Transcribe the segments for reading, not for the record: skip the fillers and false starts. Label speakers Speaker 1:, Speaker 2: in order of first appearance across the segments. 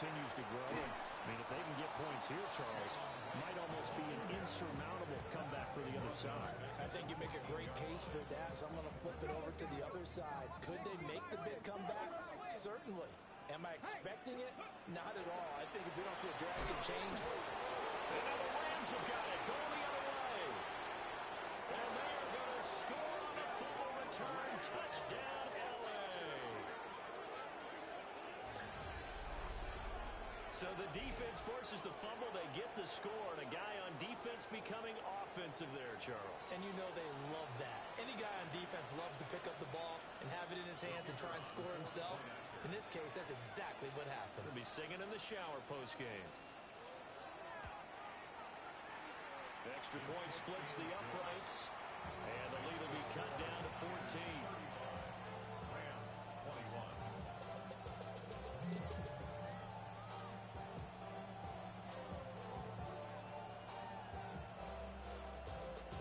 Speaker 1: continues to grow. And, I mean, if they can get points here, Charles, might almost be an insurmountable comeback for the other side.
Speaker 2: I think you make a great case for that, so I'm going to flip it over to the other side. Could they make the big comeback? Certainly. Am I expecting it? Not at all. I think if we don't see a drastic change.
Speaker 1: And now the Rams have got it. Going the other way. And they are going to score on a fumble return. Touchdown, L.A. So the defense forces the fumble. They get the score. And a guy on defense becoming offensive there, Charles.
Speaker 2: And you know they love that. Any guy on defense loves to pick up the ball and have it in his hands and try and score himself. In this case, that's exactly what happened.
Speaker 1: He'll be singing in the shower post-game. Extra point splits the uprights. And the lead will be cut down to 14. Rams 21.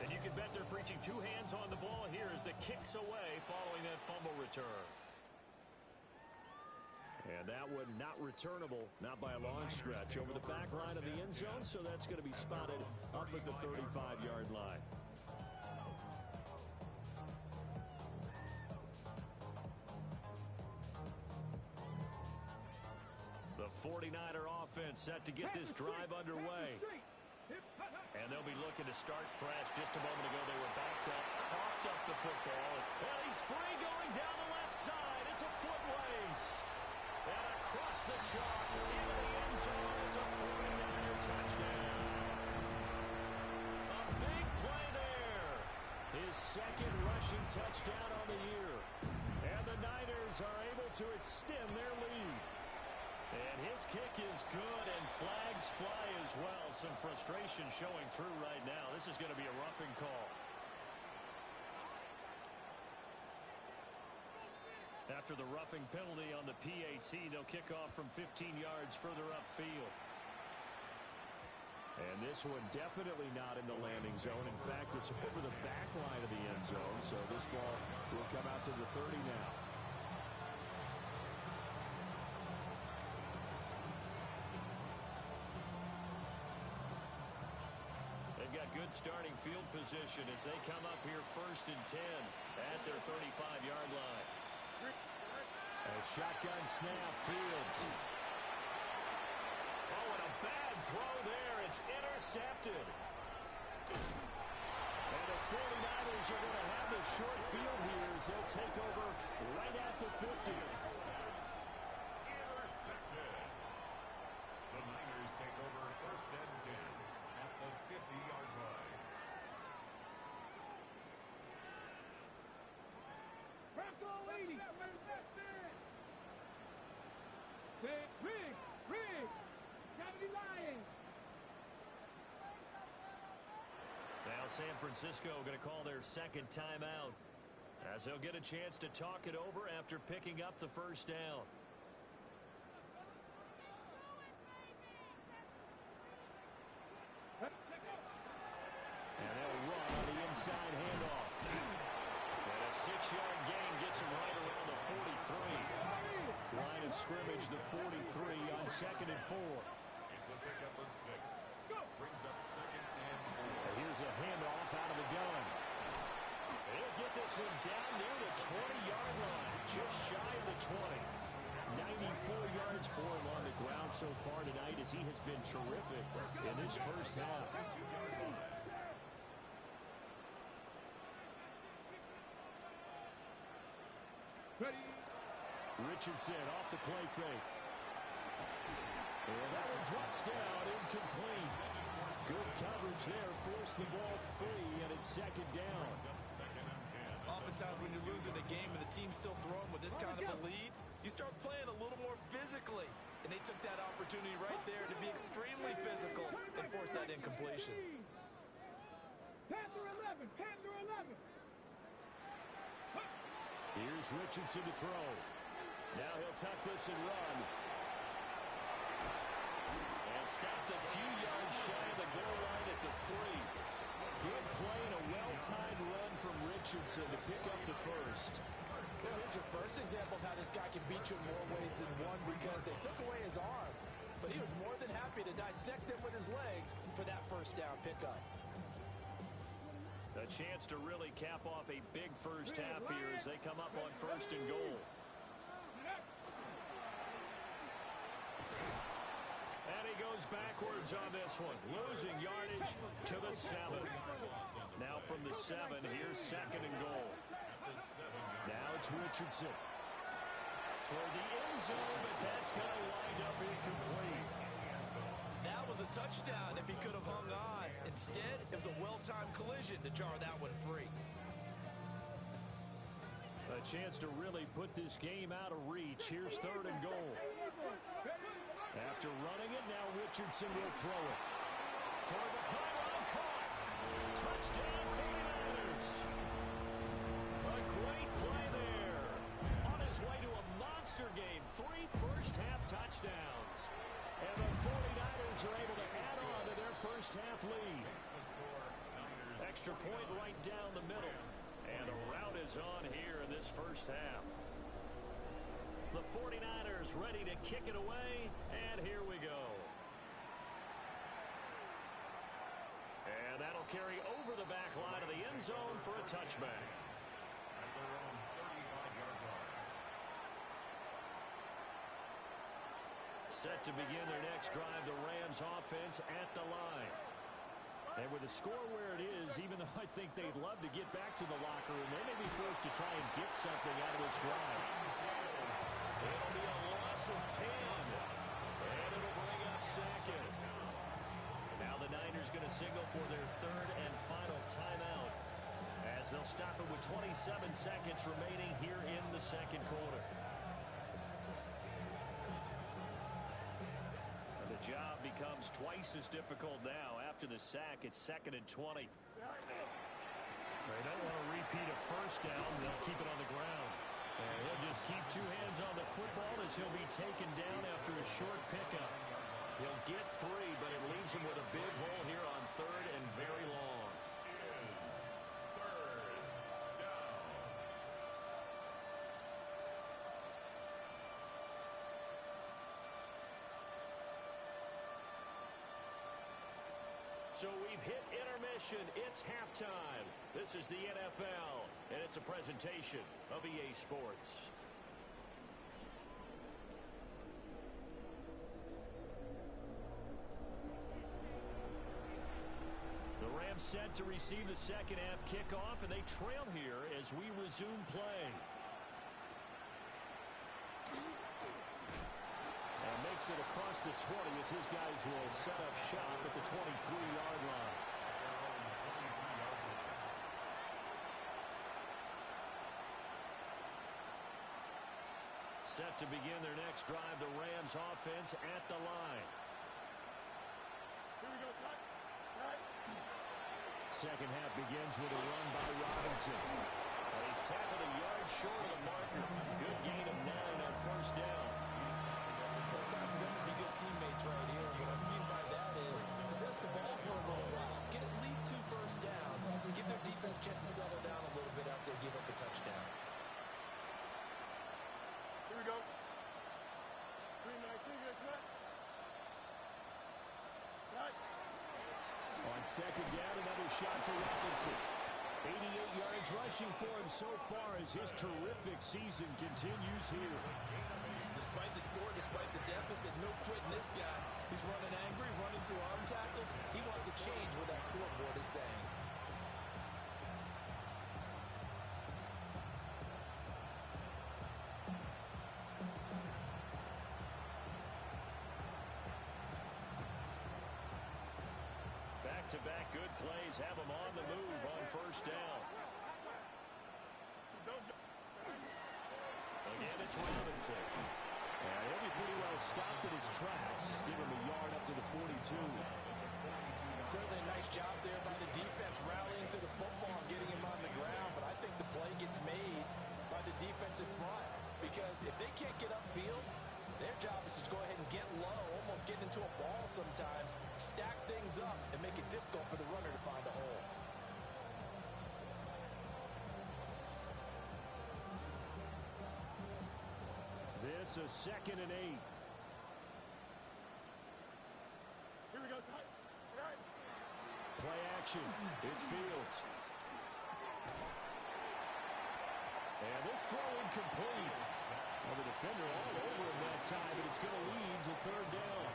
Speaker 1: And you can bet they're preaching two hands on the ball here as the kick's away following that fumble return. And that one not returnable, not by a long stretch, over the back line of the end zone, so that's going to be spotted up at the 35-yard line. The 49er offense set to get this drive underway. And they'll be looking to start fresh. Just a moment ago, they were backed up, coughed up the football. And he's free going down the left side. It's a foot race. And across the chalk, into the end zone, it's a 49er touchdown. A big play there. His second rushing touchdown on the year. And the Niners are able to extend their lead. And his kick is good, and flags fly as well. Some frustration showing through right now. This is going to be a roughing call. After the roughing penalty on the PAT, they'll kick off from 15 yards further upfield. And this one definitely not in the landing zone. In fact, it's over the back line of the end zone, so this ball will come out to the 30 now. They've got good starting field position as they come up here 1st and 10 at their 35-yard line. A shotgun snap, Fields. Oh, and a bad throw there. It's intercepted. And the 49ers are going to have the short field here as they'll take over right at the 50.
Speaker 3: Intercepted. The Niners take over 1st and 10 at the 50-yard line.
Speaker 4: Go 80. Rig. Kennedy Lions.
Speaker 1: Now San Francisco going to call their second timeout as they'll get a chance to talk it over after picking up the first down. And they'll run on the inside handoff. And a 6-yard gain gets him right around the 43. Line of scrimmage, the 43 on 2nd and 4.
Speaker 3: It's a pickup of 6. Brings up 2nd and 4.
Speaker 1: And here's a handoff out of the gun. They'll get this one down near the 20-yard line, just shy of the 20. 94 yards for him on the ground so far tonight as he has been terrific in this first half.
Speaker 4: Ready.
Speaker 1: Richardson off the play fake. And that one drops down, incomplete. Good coverage there, forced the ball free, and it's 2nd down.
Speaker 2: Oftentimes when you're losing a game and the team's still throwing with this kind of a lead, you start playing a little more physically. And they took that opportunity right there to be extremely physical and force that incompletion.
Speaker 4: Panther 11.
Speaker 1: Here's Richardson to throw. Now he'll tuck this and run. And stopped a few yards shy of the goal line at the 3. Good play and a well-timed run from Richardson to pick up the first.
Speaker 2: Well, here's your first example of how this guy can beat you in more ways than one because they took away his arm. dissect them with his legs for that first down pickup.
Speaker 1: A chance to really cap off a big first half here as they come up on 1st and goal. And he goes backwards on this one, losing yardage to the 7. Now from the 7, here's 2nd and goal. Now it's Richardson. Toward the end zone, but that's going to wind up incomplete.
Speaker 2: That was a touchdown if he could have hung on. Instead, it was a well-timed collision to jar that one free.
Speaker 1: A chance to really put this game out of reach. Here's 3rd and goal. After running it, now Richardson will throw it. Toward the pylon, caught. Touchdown, 49ers. A great play there. On his way to a monster game. 3 first-half touchdowns. And the 49ers are able to add on to their first-half lead. Extra point right down the middle. And a rout is on here in this first half. The 49ers ready to kick it away, and here we go. And that'll carry over the back line of the end zone for a touchback.
Speaker 3: At their own 35-yard line.
Speaker 1: Set to begin their next drive, the Rams offense at the line. And with the score where it is, even though I think they'd love to get back to the locker room, they may be forced to try and get something out of this drive. It'll be a loss of 10. And it'll bring up 2nd. Now the Niners going to signal for their 3rd and final timeout, as they'll stop it with 27 seconds remaining here in the 2nd quarter. The job becomes twice as difficult now. After the sack, it's 2nd and 20. They don't want to repeat a first down. They'll keep it on the ground. And he'll just keep 2 hands on the football as he'll be taken down after a short pickup. He'll get 3, but it leaves him with a big hole here on 3rd and very long. So we've hit intermission. It's halftime. This is the NFL, and it's a presentation of EA Sports. The Rams set to receive the second half kickoff, and they trail here as we resume play. Makes it across the 20 as his guys will set up shop at the 23-yard line. Set to begin their next drive, the Rams offense at the line.
Speaker 4: Here we go, son. Right.
Speaker 1: Second half begins with a run by Robinson. And he's tackled a yard short of the marker. Good gain of 9 on first down.
Speaker 2: It's time for them to be good teammates right here. What I mean by that is possess the ball for a little while. Get at least 2 first downs. Give their defense a chance to settle down a little bit after they give up a touchdown.
Speaker 4: Here we go. 3-19, guys, right? Right.
Speaker 1: On second down, another shot for Robinson. 88 yards rushing for him so far as his terrific season continues here.
Speaker 2: Despite the score, despite the deficit, no quitting this guy. He's running angry, running through arm tackles. He wants to change what that scoreboard is saying.
Speaker 1: Back-to-back good plays have him on the move on first down. Again, it's Robinson. And he'll be pretty well stopped in his tracks. Give him a yard up to the 42.
Speaker 2: Certainly a nice job there by the defense rallying to the football and getting him on the ground. But I think the play gets made by the defensive front. Because if they can't get upfield, their job is to go ahead and get low, almost get into a ball sometimes, stack things up, and make it difficult for the runner to find a hole.
Speaker 1: This is 2nd and 8. play action. It's Fields. And this throw incomplete. Well, the defender all over him that time, but it's going to lead to third down.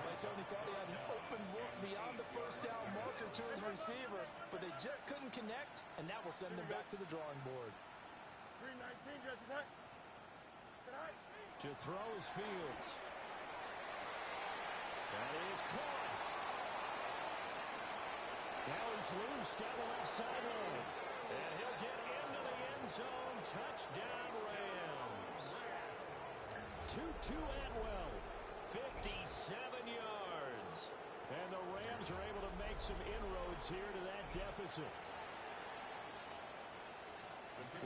Speaker 2: They certainly thought he had an open look beyond the first down marker to his receiver, but they just couldn't connect, and that will send them back to the drawing board.
Speaker 4: 319, Judge, is that?
Speaker 1: To throw is Fields. That is caught. Now he's loose down the left sideline. And he'll get into the end zone. Touchdown, Rams. 2-2 Atwell. 57 yards. And the Rams are able to make some inroads here to that deficit.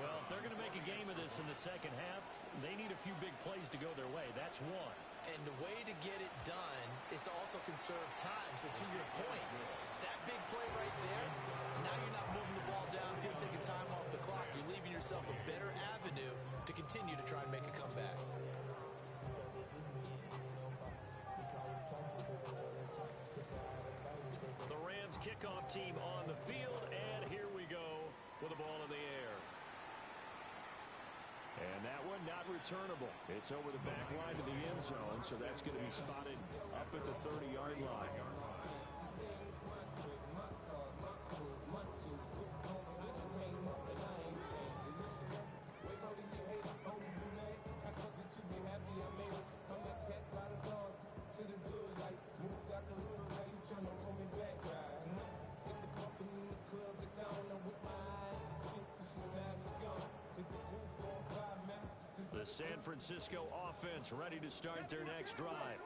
Speaker 1: Well, if they're going to make a game of this in the second half, they need a few big plays to go their way. That's one.
Speaker 2: And the way to get it done is to also conserve time. So to your point, that big play right there, now you're not moving the ball downfield, taking time off the clock. You're leaving yourself a better avenue to continue to try and make a comeback.
Speaker 1: The Rams kickoff team on the field, and here we go with the ball in the air. And that one not returnable. It's over the back line to the end zone, so that's going to be spotted up at the 30-yard line. The San Francisco offense ready to start their next drive.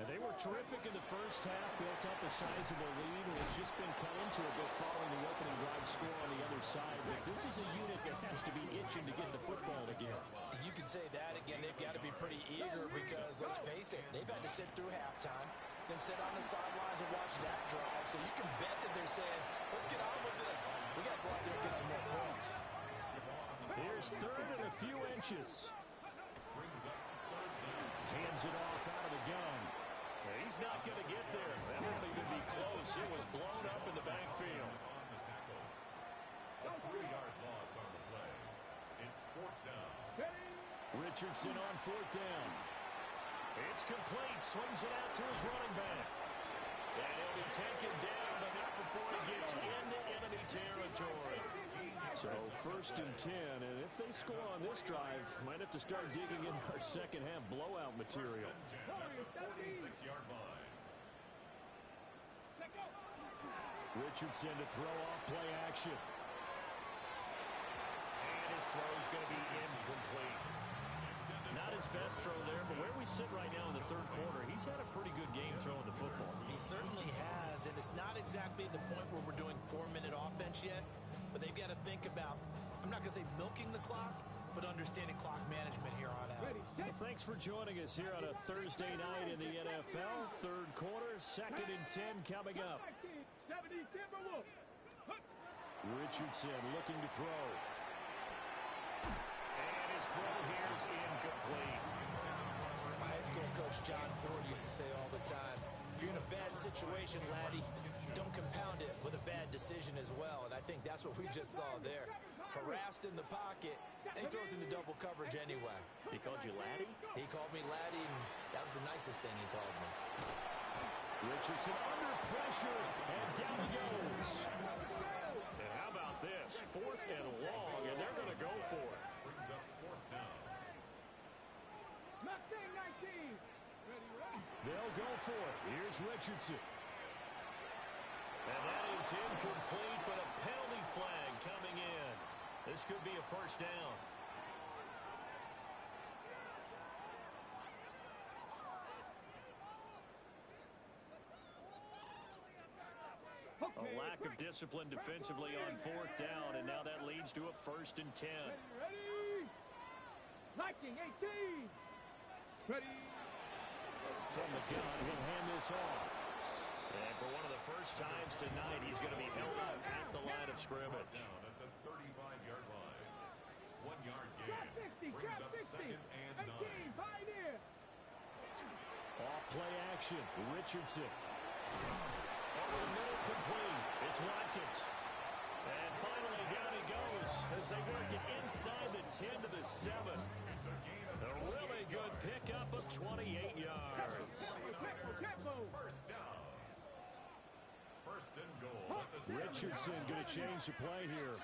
Speaker 1: And they were terrific in the first half, built up a sizable lead, and it's just been cut into a bit following the opening drive score on the other side. But this is a unit that has to be itching to get the football again.
Speaker 2: You can say that again. They've got to be pretty eager because, let's face it, they've had to sit through halftime, then sit on the sidelines and watch that drive. So you can bet that they're saying, let's get on with this. We got to go out there and get some more points.
Speaker 1: Here's third and a few inches. Hands it off out of the gun. He's not going to get there. That won't even be close. It was blown up in the backfield.
Speaker 3: A 3-yard loss on the play. It's fourth down.
Speaker 1: Richardson on fourth down. It's complete. Swings it out to his running back. And he'll be taken down, but not before he gets into enemy territory. So first and 10, and if they score on this drive, might have to start digging in our second half blowout material.
Speaker 3: 46-yard line.
Speaker 1: Richardson to throw off play action. And his throw is going to be incomplete. Not his best throw there, but where we sit right now in the third quarter, he's had a pretty good game throwing the football.
Speaker 2: He certainly has, and it's not exactly at the point where we're doing 4-minute offense yet, but they've got to think about, I'm not going to say milking the clock, but understanding clock management here on out.
Speaker 1: Well, thanks for joining us here on a Thursday night in the NFL. Third quarter, second and 10 coming up. Richardson looking to throw. And his throw here is incomplete.
Speaker 2: My high school coach John Ford used to say all the time, if you're in a bad situation, laddie, don't compound it with a bad decision as well. And I think that's what we just saw there. Harassed in the pocket, and he throws into double coverage anyway.
Speaker 1: He called you laddie?
Speaker 2: He called me laddie, and that was the nicest thing he called me.
Speaker 1: Richardson under pressure, and down he goes. And how about this? Fourth and long, and they're going to go for it.
Speaker 3: Brings up fourth down.
Speaker 1: They'll go for it. Here's Richardson. And that is incomplete, but a penalty flag coming in. This could be a first down. A lack of discipline defensively on fourth down, and now that leads to a first and 10.
Speaker 4: Ready? Liking 18. Ready.
Speaker 1: From the gun, he'll hand this off. And for one of the first times tonight, he's going to be held up at the line of scrimmage.
Speaker 3: Down at the 35-yard line. 1-yard gain. Brings up second and 9.
Speaker 1: Off play action. Richardson. Oh, over the middle, complete. It's Watkins. And finally, down he goes as they work it inside the 10 to the 7. A really good pickup of 28 yards.
Speaker 3: First down. First and goal.
Speaker 1: Richardson going to change the play here.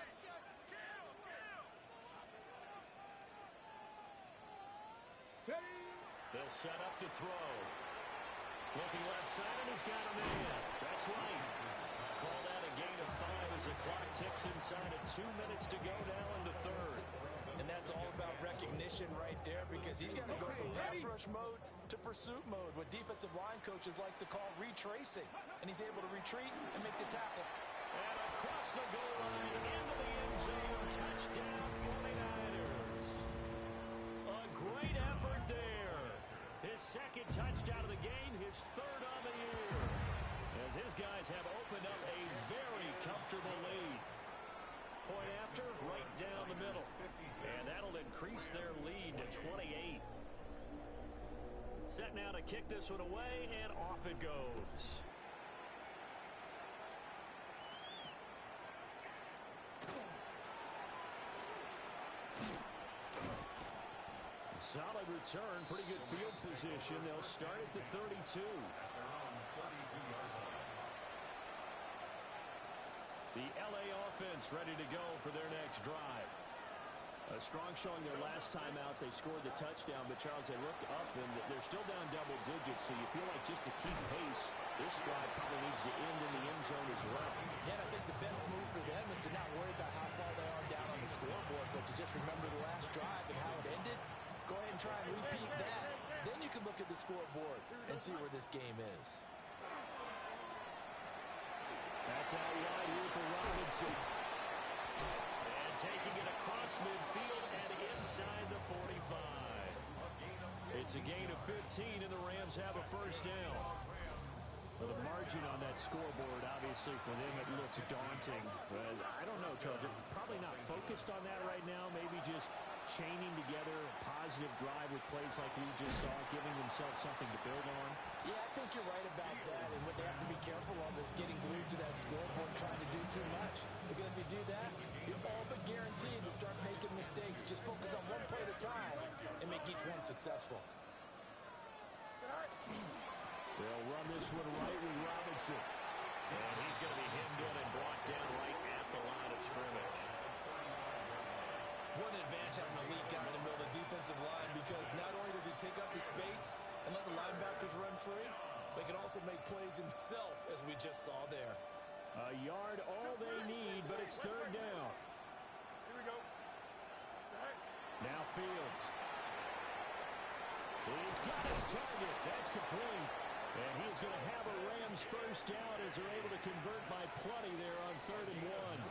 Speaker 1: They'll set up to throw. Looking left side, and he's got a man. That's right. Call that a gain of 5 as the clock ticks inside of 2 minutes to go now in the third.
Speaker 2: And that's all about recognition right there, because he's got to go from pass rush mode to pursuit mode, what defensive line coaches like to call retracing. And he's able to retreat and make the tackle.
Speaker 1: And across the goal line into the end zone. Touchdown 49ers. A great effort there. His second touchdown of the game, his third on the year. As his guys have opened up a very comfortable lead. Point after, right down the middle. And that'll increase their lead to 28. Set now to kick this one away, and off it goes. Solid return, pretty good field position. They'll start at the 32. The LA offense ready to go for their next drive. A strong showing their last time out. They scored the touchdown, but Charles, they look up and they're still down double digits, so you feel like just to keep pace, this drive probably needs to end in the end zone as well.
Speaker 2: Yeah, I think the best move for them is to not worry about how far they are down on the scoreboard, but to just remember the last drive and how it ended. Go ahead and try and repeat that. Then you can look at the scoreboard and see where this game is.
Speaker 1: That's out wide here for Robinson. And taking it across midfield and inside the 45. It's a gain of 15, and the Rams have a first down. Well, the margin on that scoreboard, obviously, for them, it looks daunting. But I don't know, Charles. They're probably not focused on that right now. Maybe just chaining together a positive drive with plays like we just saw, giving themselves something to build on.
Speaker 2: Yeah, I think you're right about that. And what they have to be careful of is getting glued to that scoreboard, trying to do too much. Because if you do that, you're all but guaranteed to start making mistakes. Just focus on one play at a time and make each one successful.
Speaker 1: They'll run this one right with Robinson. And he's going to be hemmed in and brought down right at the line of scrimmage.
Speaker 2: One advantage having a elite guy in the middle of the defensive line, because not only does he take up the space and let the linebackers run free, but he can also make plays himself, as we just saw there.
Speaker 1: A yard all they need, but it's third down.
Speaker 4: Here we go.
Speaker 1: Now Fields. He's got his target. That's complete. And he's going to have a Rams first down as they're able to convert by plenty there on 3rd and 1.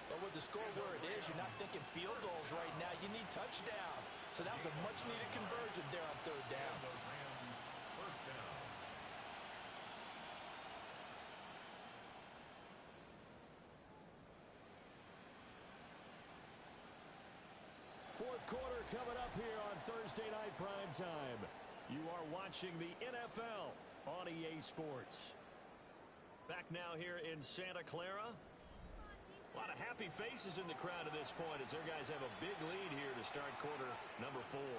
Speaker 2: But with the score where it is, you're not thinking field goals right now. You need touchdowns. So that was a much-needed conversion there on 3rd down.
Speaker 3: First down.
Speaker 1: Fourth quarter coming up here on Thursday Night Prime Time. You are watching the NFL on EA Sports. Back now here in Santa Clara. A lot of happy faces in the crowd at this point as their guys have a big lead here to start quarter number 4.
Speaker 4: Here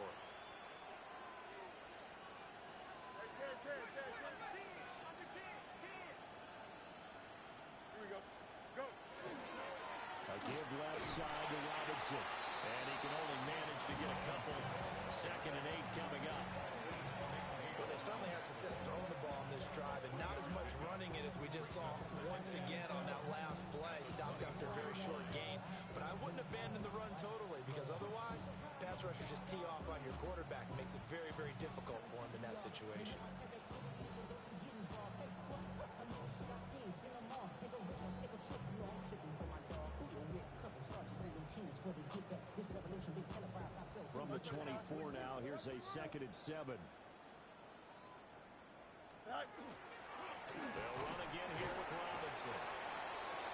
Speaker 4: we go. Go.
Speaker 1: A give left side to Robinson. And he can only manage to get a couple. 2nd and 8 coming up.
Speaker 2: Well, they certainly had success throwing the ball on this drive, and not as much running it as we just saw once again on that last play. Stopped after a very short gain. But I wouldn't abandon the run totally, because otherwise, pass rushers just tee off on your quarterback. It makes it very, very difficult for him in that situation.
Speaker 1: From the 24 now, here's a 2nd and 7. They'll run again here with Robinson.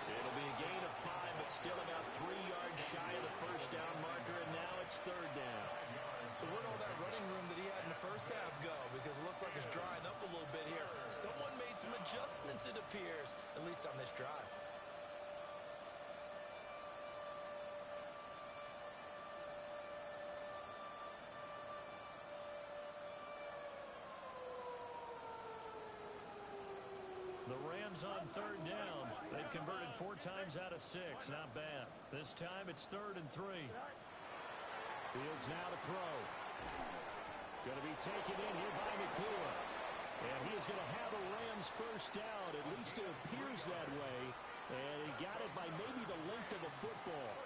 Speaker 1: It'll be a gain of 5, but still about 3 yards shy of the first down marker, and now it's 3rd down.
Speaker 2: So where'd all that running room that he had in the first half go? Because it looks like it's drying up a little bit here. Someone made some adjustments, it appears, at least on this drive.
Speaker 1: The Rams on third down. They've converted 4 times out of 6. Not bad. This time it's 3rd and 3. Fields now to throw. Going to be taken in here by McClure. And he is going to have a Rams first down. At least it appears that way. And he got it by maybe the length of a football.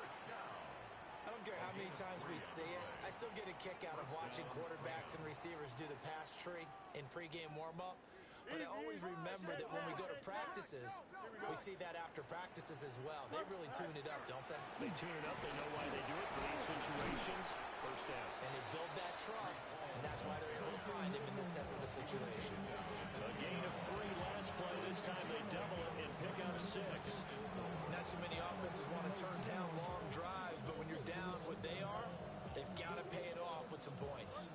Speaker 2: I don't care how many times we see it. I still get a kick out of watching quarterbacks and receivers do the pass tree in pregame warm-up. But I always remember that when we go to practices, we see that after practices as well. They really tune it up, don't they?
Speaker 1: They tune it up. They know why they do it for these situations. First down.
Speaker 2: And they build that trust, and that's why they're able to find him in this type of a situation.
Speaker 1: A gain of 3 last play. This time they double it and pick up 6.
Speaker 2: Not too many offenses want to turn down long drives, but when you're down what they are, they've got to pay it off with some points.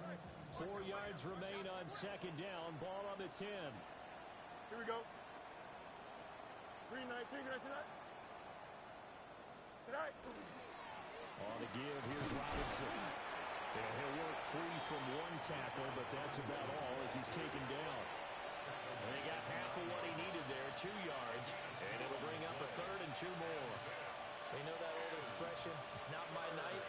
Speaker 1: 4 yards remain on second down. Ball on the 10.
Speaker 4: Here we go. 3-19. Can I see that? Tonight.
Speaker 1: On the give, here's Robinson. And he'll work free from 1 tackle, but that's about all as he's taken down. And they got half of what he needed there, 2 yards. And it'll bring up a 3rd and 2 more.
Speaker 2: They know that old expression, it's not my night.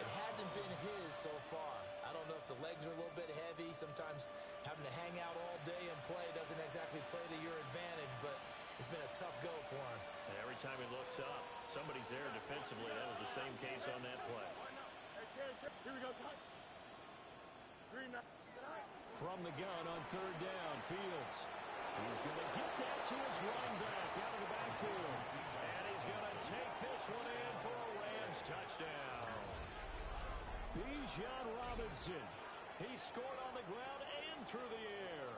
Speaker 2: It hasn't been his so far. I don't know if the legs are a little bit heavy. Sometimes having to hang out all day and play doesn't exactly play to your advantage, but it's been a tough go for him.
Speaker 1: And every time he looks up, somebody's there defensively. That was the same case on that play.
Speaker 4: Here we go.
Speaker 1: From the gun on 3rd down, Fields. He's going to get that to his running back out of the backfield. And he's going to take this one in for a Rams touchdown. Bijan Robinson. He scored on the ground and through the air.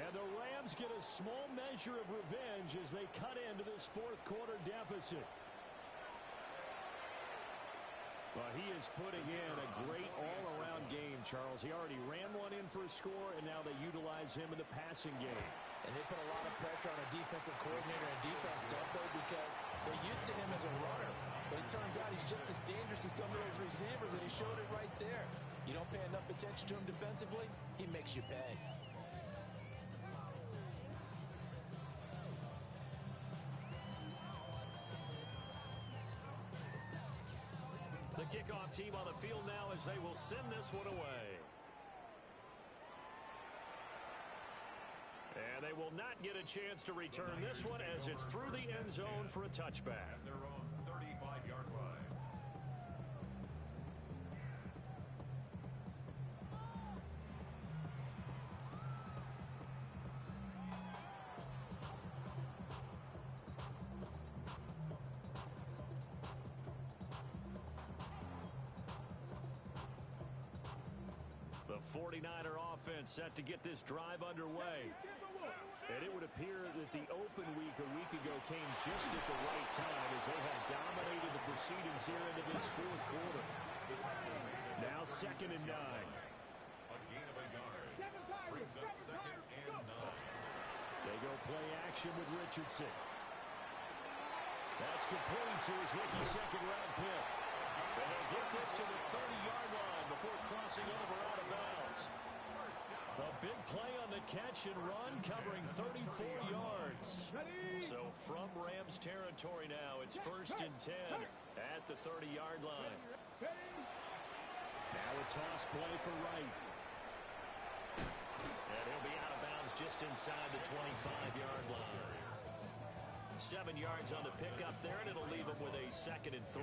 Speaker 1: And the Rams get a small measure of revenge as they cut into this 4th quarter deficit. Well, he is putting in a great all-around game, Charles. He already ran one in for a score, and now they utilize him in the passing game.
Speaker 2: And they put a lot of pressure on a defensive coordinator and defense, don't they? Because they're used to him as a runner. But it turns out he's just as dangerous as some of those receivers, and he showed it right there. You don't pay enough attention to him defensively, he makes you pay.
Speaker 1: The kickoff team on the field now as they will send this one away. And they will not get a chance to return this one as it's through the end zone for a touchback.
Speaker 3: At their own 35-yard line.
Speaker 1: The 49er offense set to get this drive underway. And it would appear that the open week a week ago came just at the right time as they have dominated the proceedings here into this 4th quarter. Now 2nd and 9.
Speaker 3: A gain of a yard. Brings up 2nd and 9.
Speaker 1: They go play action with Richardson. That's complete to his rookie 2nd-round pick. And they'll get this to the 30-yard line before crossing over out of bounds. A big play on the catch and run covering 34 yards. So from Rams territory now, it's 1st and 10 at the 30-yard line. Now a toss play for Wright. And he'll be out of bounds just inside the 25-yard line. 7 yards on the pickup there, and it'll leave him with a 2nd and 3.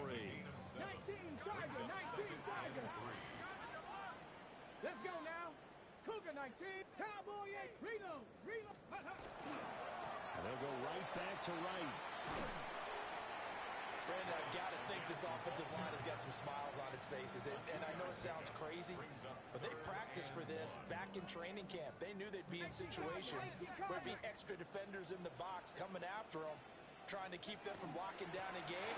Speaker 5: 19 Tiger, 19 Tiger. Let's go now. Cougar 19, Cowboy 8, reload.
Speaker 1: And they'll go right back to Wright.
Speaker 2: Brandon, I've got to think this offensive line has got some smiles on its faces. And I know it sounds crazy, but they practiced for this back in training camp. They knew they'd be in situations where there'd be extra defenders in the box coming after them, trying to keep them from locking down a game.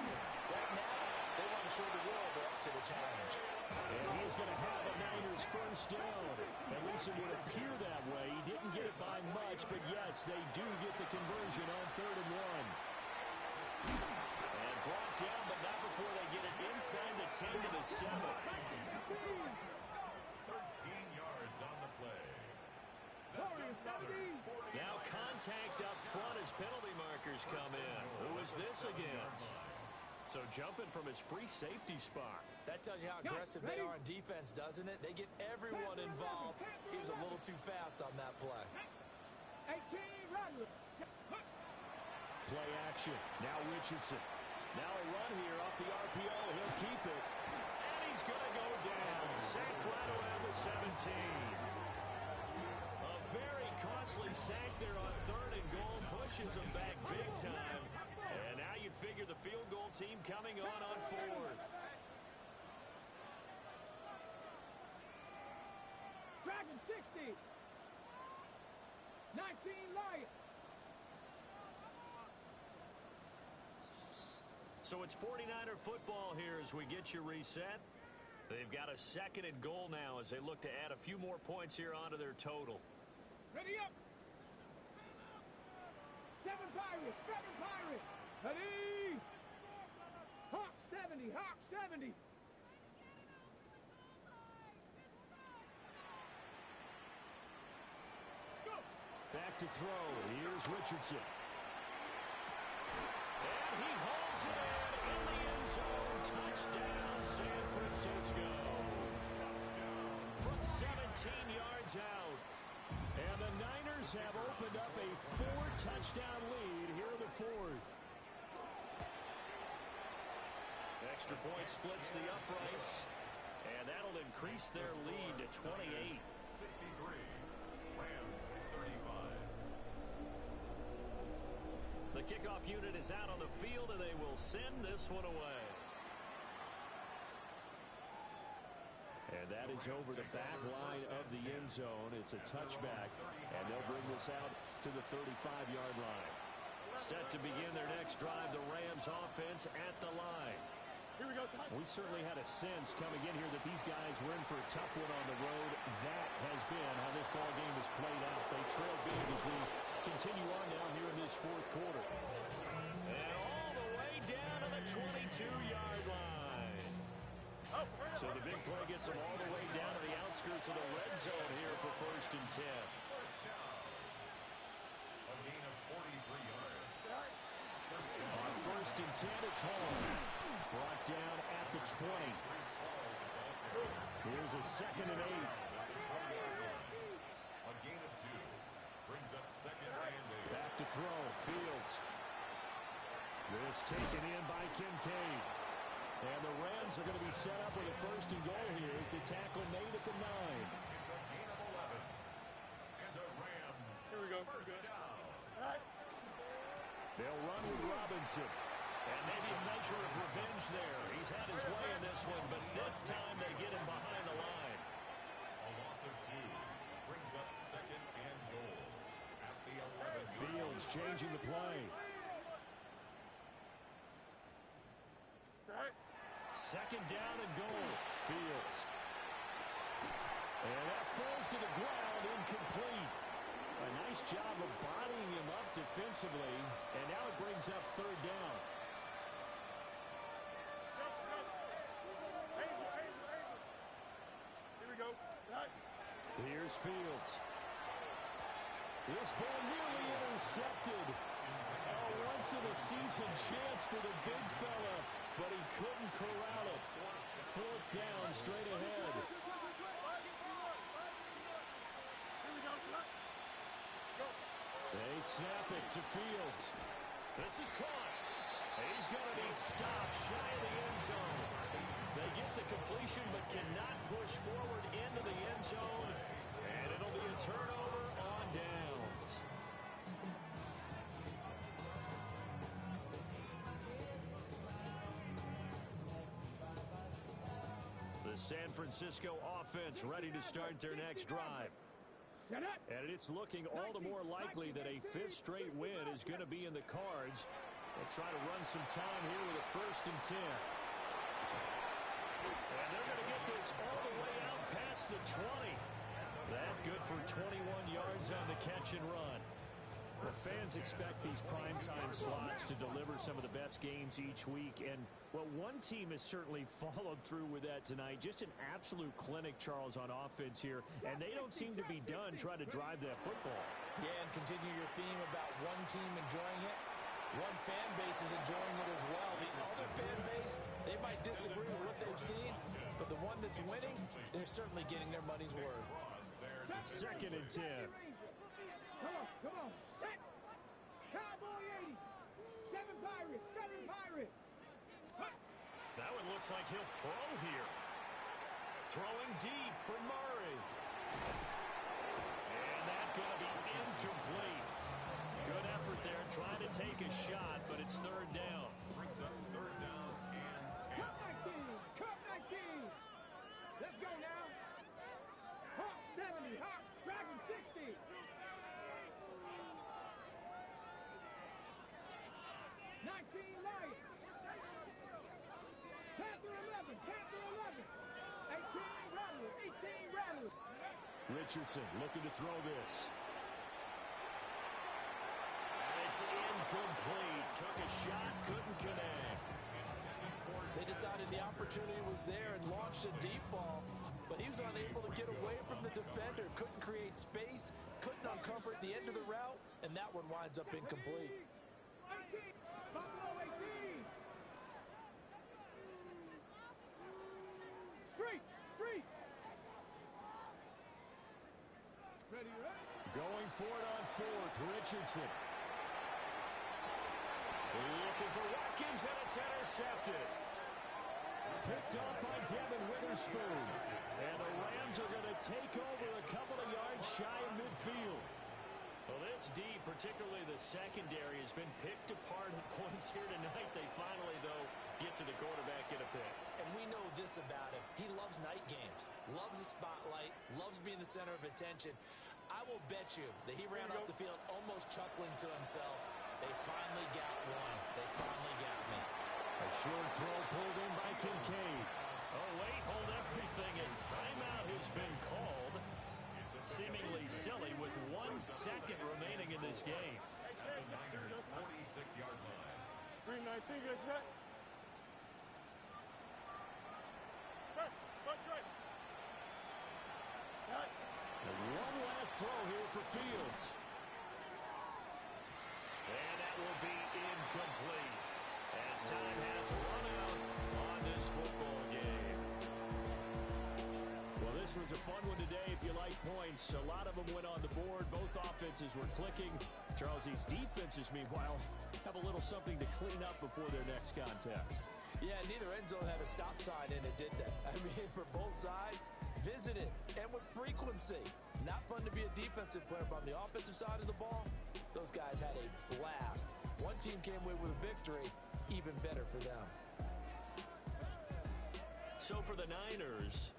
Speaker 2: Right now, They want to show the world they're up to the challenge.
Speaker 1: And he's going to have a Niners first down. At least it would appear that way. He didn't get it by much, but yes, they do get the conversion on 3rd and 1. And brought down, but not before they get it inside the 10 to the 7.
Speaker 3: 13 yards on the play.
Speaker 1: Now contact up front as penalty markers come in. Who is this against? So jumping from his free safety spot.
Speaker 2: That tells you how aggressive they are on defense, doesn't it? They get everyone involved. He was a little too fast on that play.
Speaker 1: Play action. Now Richardson. Now a run here off the RPO. He'll keep it. And he's going to go down. Sacked right around the 17. A very costly sack there on 3rd and goal. Pushes him back big time. And now you'd figure the field goal team coming on 4th.
Speaker 5: Dragon 60. 19 Lions.
Speaker 1: So it's 49er football here as we get you reset. They've got a 2nd and goal now as they look to add a few more points here onto their total.
Speaker 5: Ready up. 7 Pirates. 7 Pirates. Ready. Hawk 70. Hawk 70.
Speaker 1: Back to throw. Here's Richardson. And he holds it in the end zone. Touchdown, San Francisco. From 17 yards out. And the Niners have opened up a 4-touchdown lead here in the 4th. Extra point splits the uprights. And that'll increase their lead to 28.
Speaker 3: 63. Rams 35.
Speaker 1: The kickoff unit is out on the field, and they will send this one away. And that is over the back line of the end zone. It's a touchback, and they'll bring this out to the 35-yard line. Set to begin their next drive, the Rams offense at the line.
Speaker 4: Here we go, son.
Speaker 1: We certainly had a sense coming in here that these guys were in for a tough one on the road. That has been how this ball game has played out. They trail big as we continue on now here in this 4th quarter. And all the way down to the 22-yard line. So the big play gets them all the way down to the outskirts of the red zone here for 1st and 10.
Speaker 3: First down. A gain of 43 yards.
Speaker 1: On 1st and 10, it's home. Brought down at the 20. Here's a 2nd and 8.
Speaker 3: A gain of 2. Brings up 2nd and 8.
Speaker 1: Back to throw. Fields. This taken in by Kincaid. And the Rams are going to be set up with a 1st and goal here as the tackle made at the 9.
Speaker 3: It's a gain of 11. And the Rams.
Speaker 4: Here we go.
Speaker 3: First down.
Speaker 4: All right.
Speaker 1: They'll run with Robinson. And maybe a measure of revenge there. He's had his way in this one, but this time they get him behind the line.
Speaker 3: A loss of 2. Brings up 2nd and goal. At the 11.
Speaker 1: Fields changing the play.
Speaker 4: All right.
Speaker 1: 2nd down and goal. Fields. And that falls to the ground, incomplete. A nice job of bodying him up defensively. And now it brings up 3rd down.
Speaker 4: Here we go. All right.
Speaker 1: Here's Fields. This ball nearly intercepted. A once-in-a-season chance for the big fella, but he couldn't corral it. 4th down, straight ahead.
Speaker 4: Here we go, son. Go.
Speaker 1: They snap it to Fields. This is caught. He's going to be stopped shy of the end zone. They get the completion but cannot push forward into the end zone. And it'll be a turnover on downs. The San Francisco offense ready to start their next drive. And it's looking all the more likely that a 5th straight win is going to be in the cards. They'll try to run some time here with a 1st and 10. this all the way out past the 20. That good for 21 yards on the catch and run. Well, fans expect these primetime slots to deliver some of the best games each week. And, well, one team has certainly followed through with that tonight. Just an absolute clinic, Charles, on offense here. And they don't seem to be done trying to drive that football.
Speaker 2: Yeah, and continue your theme about one team enjoying it. One fan base is enjoying it as well. The other fan base, they might disagree with what they've seen, but the one that's winning, they're certainly getting their money's worth.
Speaker 1: 2nd and 10.
Speaker 5: Come on. Cowboy 80. 7 Pirates.
Speaker 1: That one looks like he'll throw here. Throwing deep for Murray. And that's going to be incomplete. Good effort there trying to take a shot, but it's 3rd down.
Speaker 3: Brings up 3rd down and 10.
Speaker 5: Cup 19. Let's go now. Hawk 70. Hawk Dragon 60. 19 Lions. Panther 11. 18 Rattlers.
Speaker 1: Richardson looking to throw this. And it's incomplete. Took a shot, couldn't connect.
Speaker 2: They decided the opportunity was there and launched a deep ball, but he was unable to get away from the defender. Couldn't create space, couldn't uncover at the end of the route, and that one winds up incomplete.
Speaker 5: 18. Buffalo 18. 3. Ready.
Speaker 1: Going for it on 4th, Richardson. Looking for Watkins, and it's intercepted. Picked off by Devin Witherspoon. And the Rams are going to take over a couple of yards shy of midfield. Well, this D, particularly the secondary, has been picked apart at points here tonight. They finally, though, get to the quarterback, get a pick.
Speaker 2: And we know this about him. He loves night games, loves the spotlight, loves being the center of attention. I will bet you that he ran off the field almost chuckling to himself. They finally got one. They finally got me.
Speaker 1: A short throw pulled in by Kincaid. Oh, wait, hold everything, and timeout has been called. Seemingly silly with 1 second remaining in this game.
Speaker 3: At the Niners' 46-yard line.
Speaker 4: Green 19, get set. Touch right. Got it.
Speaker 1: And one last throw here for Fields. And that will be incomplete as time has run out on this football game. Well, this was a fun one today if you like points. A lot of them went on the board. Both offenses were clicking. Charles, these defenses, meanwhile, have a little something to clean up before their next contest.
Speaker 2: Yeah, neither end zone had a stop sign in it, did they? I mean, for both sides, visited and with frequency. Not fun to be a defensive player, but on the offensive side of the ball, those guys had a blast. One team came away with a victory, even better for them.
Speaker 1: So for the Niners,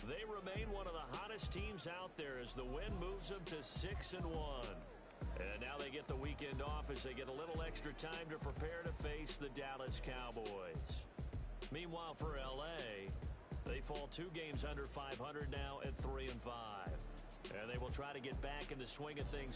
Speaker 1: they remain one of the hottest teams out there as the win moves them to 6-1. And now they get the weekend off as they get a little extra time to prepare to face the Dallas Cowboys. Meanwhile, for L.A., they fall 2 games under 500 now at 3-5. And they will try to get back in the swing of things